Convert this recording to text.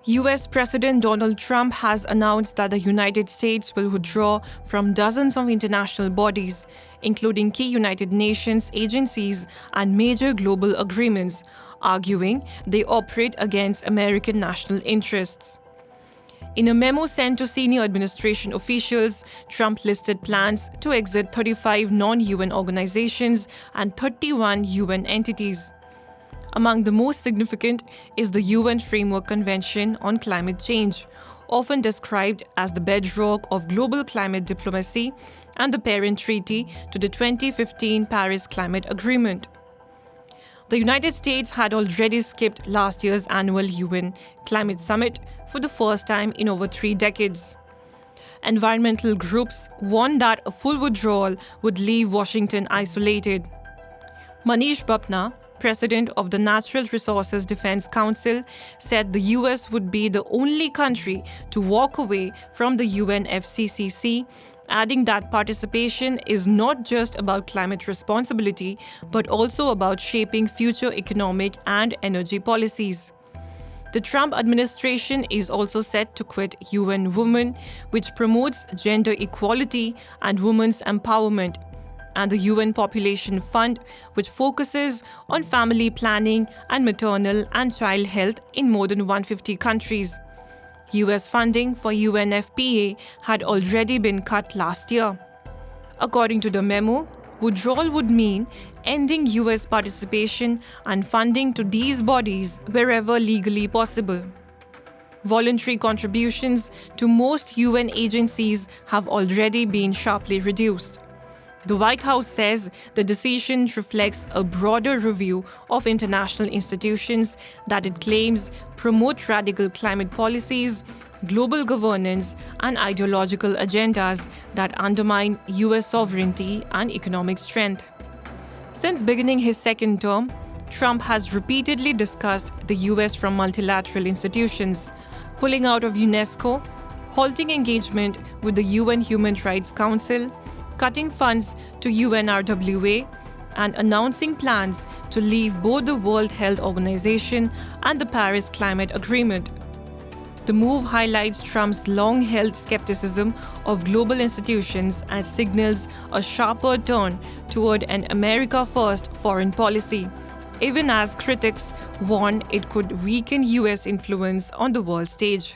US President Donald Trump has announced that the United States will withdraw from dozens of international bodies, including key United Nations agencies and major global agreements, arguing they operate against American national interests. In a memo sent to senior administration officials, Trump listed plans to exit 35 non-UN organizations and 31 UN entities. Among the most significant is the UN Framework Convention on Climate Change, often described as the bedrock of global climate diplomacy, and the parent treaty to the 2015 Paris Climate Agreement. The United States had already skipped last year's annual UN Climate Summit for the first time in over 3 decades. Environmental groups warned that a full withdrawal would leave Washington isolated. Manish Bapna, president of the Natural Resources Defense Council, said the US would be the only country to walk away from the UNFCCC, adding that participation is not just about climate responsibility, but also about shaping future economic and energy policies. The Trump administration is also set to quit UN Women, which promotes gender equality and women's empowerment, and the UN Population Fund, which focuses on family planning and maternal and child health in more than 150 countries. US funding for UNFPA had already been cut last year. According to the memo, withdrawal would mean ending US participation and funding to these bodies wherever legally possible. Voluntary contributions to most UN agencies have already been sharply reduced. The White House says the decision reflects a broader review of international institutions that it claims promote radical climate policies, global governance, and ideological agendas that undermine US sovereignty and economic strength. Since beginning his second term, Trump has repeatedly discussed the US from multilateral institutions, pulling out of UNESCO, halting engagement with the UN Human Rights Council, cutting funds to UNRWA, and announcing plans to leave both the World Health Organization and the Paris Climate Agreement. The move highlights Trump's long-held skepticism of global institutions and signals a sharper turn toward an America-first foreign policy, even as critics warn it could weaken US influence on the world stage.